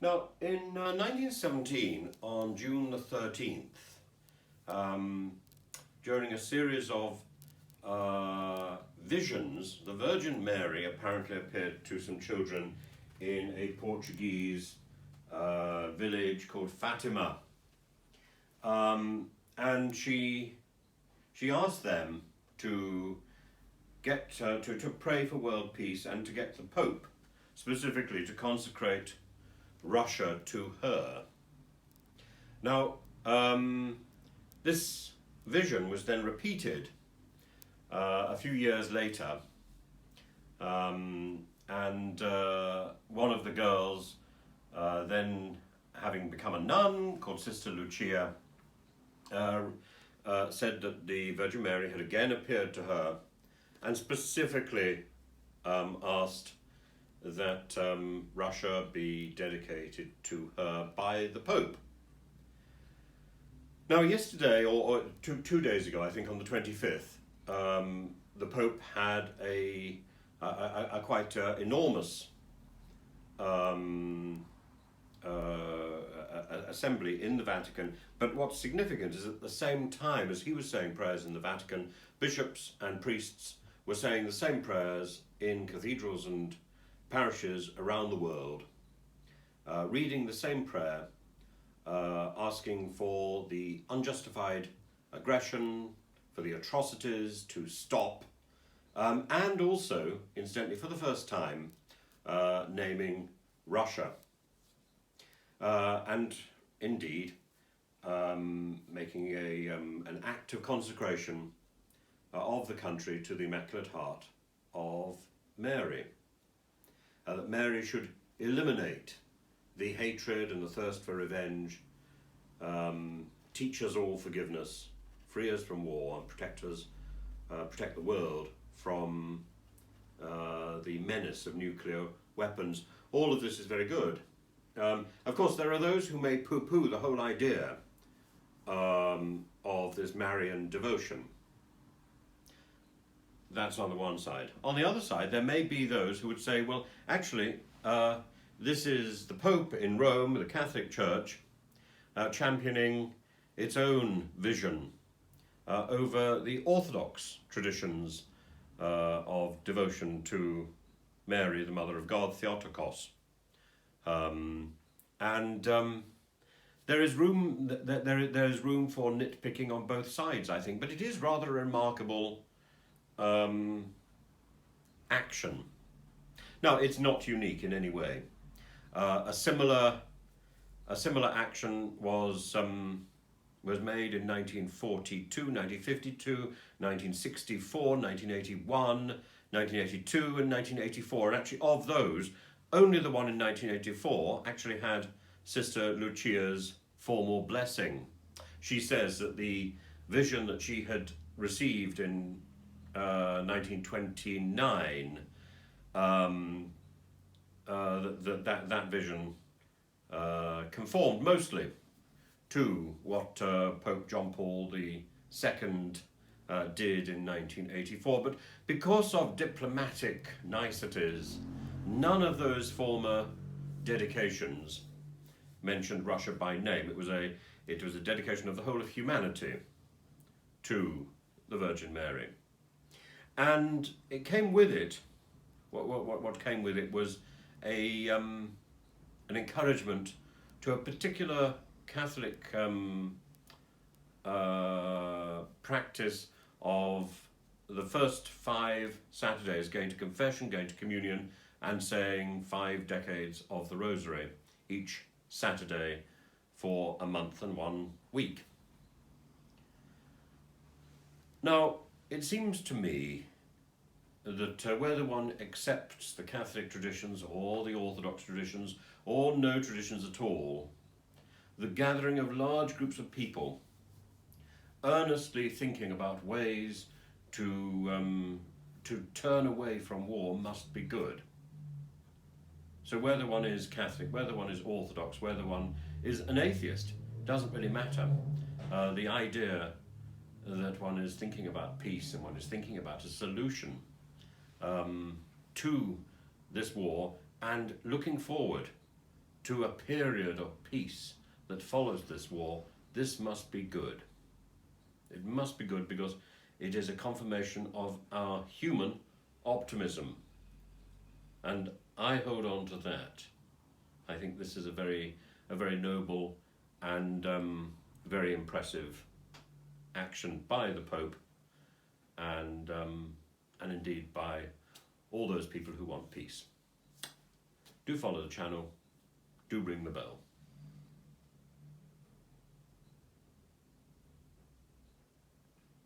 Now, in 1917, on June the 13th, during a series of visions, the Virgin Mary apparently appeared to some children in a Portuguese village called Fatima. And she asked them to get to pray for world peace and to get the Pope specifically to consecrate Russia to her. Now, this vision was then repeated a few years later, and one of the girls, then having become a nun, called Sister Lucia, said that the Virgin Mary had again appeared to her and specifically asked that Russia be dedicated to her by the Pope. Now, yesterday, or two days ago, I think on the 25th, the Pope had a quite enormous assembly in the Vatican. But what's significant is at the same time as he was saying prayers in the Vatican, bishops and priests were saying the same prayers in cathedrals and parishes around the world, reading the same prayer, asking for the unjustified aggression, for the atrocities to stop, and also, incidentally, for the first time, naming Russia. And indeed, making an act of consecration of the country to the Immaculate Heart of Mary. That Mary should eliminate the hatred and the thirst for revenge, teach us all forgiveness, free us from war, and protect the world from the menace of nuclear weapons. All of this is very good. Of course, there are those who may poo-poo the whole idea of this Marian devotion. That's on the one side. On the other side, there may be those who would say, well, actually, this is the Pope in Rome, the Catholic Church, championing its own vision over the Orthodox traditions of devotion to Mary, the Mother of God, Theotokos. There is room for nitpicking on both sides, I think, but it is rather a remarkable action. Now, it's not unique in any way. A similar action was made in 1942, 1952, 1964, 1981, 1982, and 1984. And actually, of those, only the one in 1984 actually had Sister Lucia's formal blessing. She says that the vision that she had received in 1929, that vision conformed mostly to what Pope John Paul II did in 1984. But because of diplomatic niceties, none of those former dedications mentioned Russia by name. It was a dedication of the whole of humanity to the Virgin Mary. And it came with it, what came with it was an encouragement to a particular Catholic practice of the first 5 Saturdays going to confession, going to communion, and saying 5 decades of the Rosary each Saturday for a month and 1 week. Now, it seems to me that whether one accepts the Catholic traditions or the Orthodox traditions or no traditions at all, the gathering of large groups of people earnestly thinking about ways to turn away from war must be good. So whether one is Catholic, whether one is Orthodox, whether one is an atheist, doesn't really matter. The idea that one is thinking about peace and one is thinking about a solution to this war and looking forward to a period of peace that follows this war, this must be good. It must be good because it is a confirmation of our human optimism. And I hold on to that. I think this is a very noble and very impressive action by the Pope, and indeed by all those people who want peace. Do follow the channel, do ring the bell.